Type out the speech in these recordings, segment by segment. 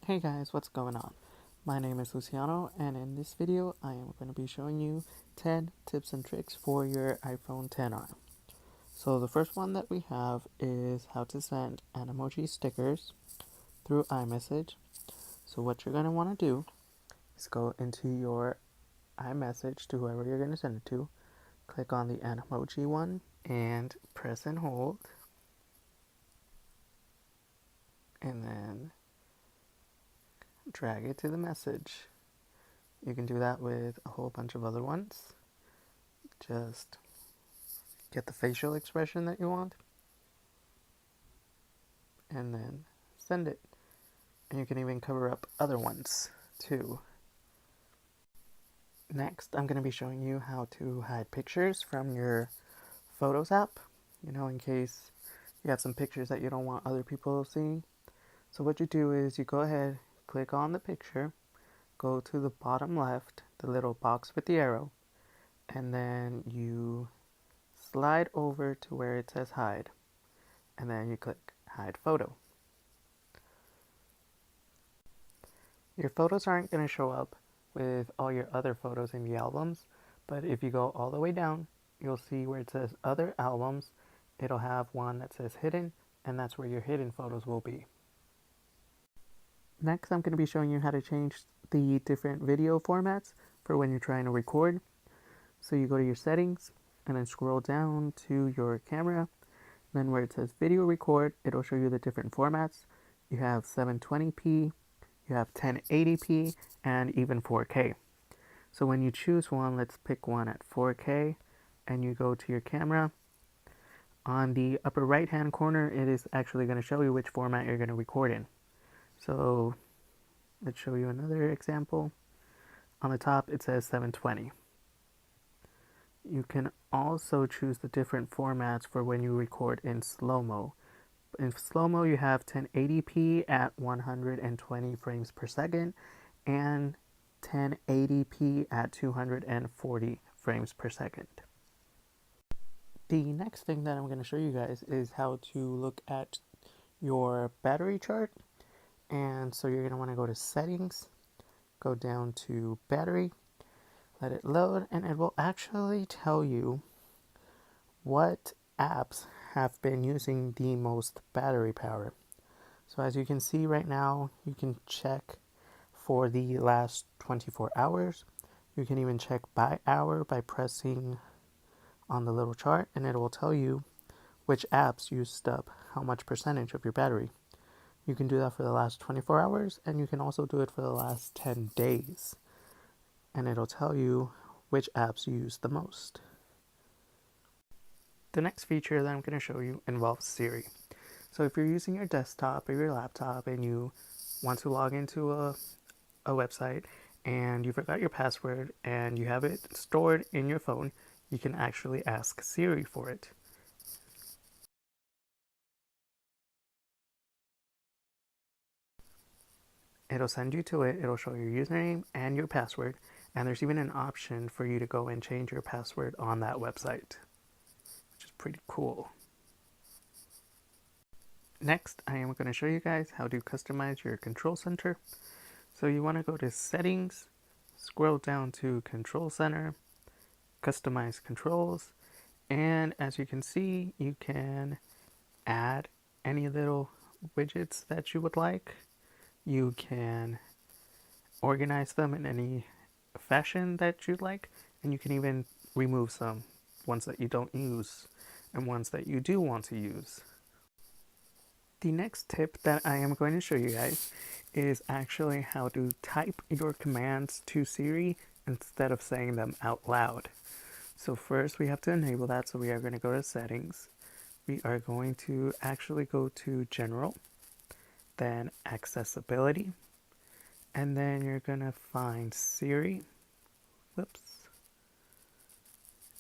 Hey guys, what's going on? My name is Luciano, and in this video I am going to be showing you 10 tips and tricks for your iPhone XR. So the first one that we have is how to send an emoji stickers through iMessage. So what you're going to want to do is go into your iMessage to whoever you're going to send it to, click on the emoji one, and press and hold, and then drag it to the message. You can do that with a whole bunch of other ones. Just get the facial expression that you want and then send it. And you can even cover up other ones too. Next, I'm going to be showing you how to hide pictures from your Photos app, in case you have some pictures that you don't want other people seeing. So what you do is you go ahead, click on the picture, go to the bottom left, the little box with the arrow, and then you slide over to where it says hide, and then you click hide photo. Your photos aren't going to show up with all your other photos in the albums, but if you go all the way down, you'll see where it says other albums. It'll have one that says hidden, and that's where your hidden photos will be. Next, I'm going to be showing you how to change the different video formats for when you're trying to record. So you go to your settings and then scroll down to your camera. Then where it says video record, it'll show you the different formats. You have 720p, you have 1080p, and even 4K. So when you choose one, let's pick one at 4K, and you go to your camera. On the upper right hand corner, it is actually going to show you which format you're going to record in. So let's show you another example. On the top, it says 720. You can also choose the different formats for when you record in slow-mo. In slow-mo, you have 1080p at 120 frames per second and 1080p at 240 frames per second. The next thing that I'm going to show you guys is how to look at your battery chart. And so you're going to want to go to settings, go down to battery, let it load, and it will actually tell you what apps have been using the most battery power. So as you can see right now, you can check for the last 24 hours. You can even check by hour by pressing on the little chart, and it will tell you which apps used up how much percentage of your battery. You can do that for the last 24 hours, and you can also do it for the last 10 days. And it'll tell you which apps you use the most. The next feature that I'm going to show you involves Siri. So if you're using your desktop or your laptop and you want to log into a website and you forgot your password and you have it stored in your phone, you can actually ask Siri for it. It'll send you to it, it'll show your username and your password, and there's even an option for you to go and change your password on that website, which is pretty cool. Next, I am going to show you guys how to customize your control center. So you want to go to settings, scroll down to control center, customize controls, and as you can see, you can add any little widgets that you would like. You can organize them in any fashion that you'd like, and you can even remove some ones that you don't use and ones that you do want to use. The next tip that I am going to show you guys is actually how to type your commands to Siri instead of saying them out loud. So first we have to enable that, so we are going to go to settings. We are going to actually go to general, then accessibility, and then you're going to find Siri,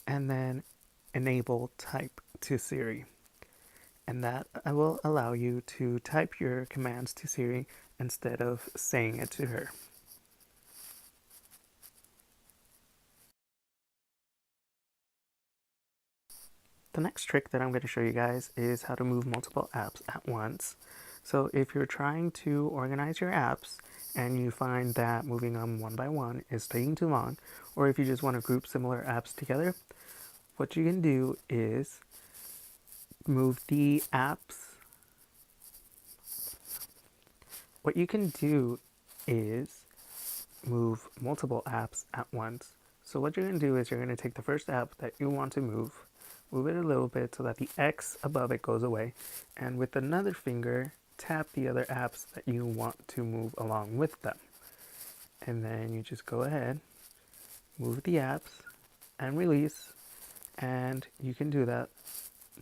and then enable type to Siri. And that will allow you to type your commands to Siri instead of saying it to her. The next trick that I'm going to show you guys is how to move multiple apps at once. So if you're trying to organize your apps and you find that moving them one by one is taking too long, or if you just want to group similar apps together, what you can do is move the apps. What you can do is move multiple apps at once. So what you're going to do is you're going to take the first app that you want to move it a little bit so that the X above it goes away, and with another finger, tap the other apps that you want to move along with them. And then you just go ahead, move the apps, and release, and you can do that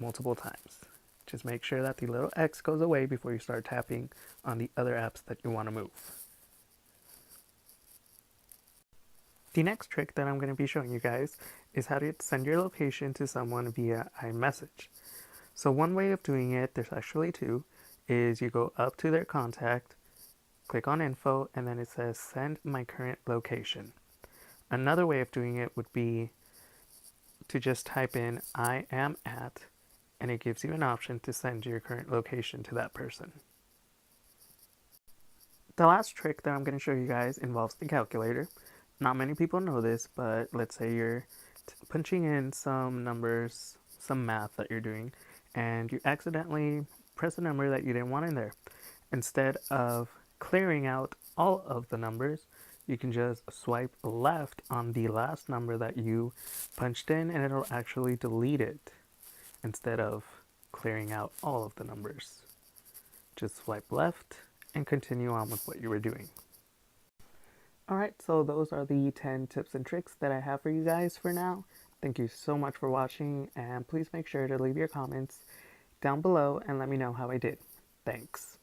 multiple times. Just make sure that the little X goes away before you start tapping on the other apps that you want to move. The next trick that I'm going to be showing you guys is how to send your location to someone via iMessage. So one way of doing it, there's actually two, is you go up to their contact, click on info, and then it says send my current location. Another way of doing it would be to just type in I am at, and it gives you an option to send your current location to that person. The last trick that I'm going to show you guys involves the calculator. Not many people know this, but let's say you're punching in some numbers, some math that you're doing, and you accidentally press a number that you didn't want in there. Instead of clearing out all of the numbers, you can just swipe left on the last number that you punched in, and it'll actually delete it instead of clearing out all of the numbers. Just swipe left and continue on with what you were doing. Alright, so those are the 10 tips and tricks that I have for you guys for now. Thank you so much for watching, and please make sure to leave your comments down below and let me know how I did. Thanks.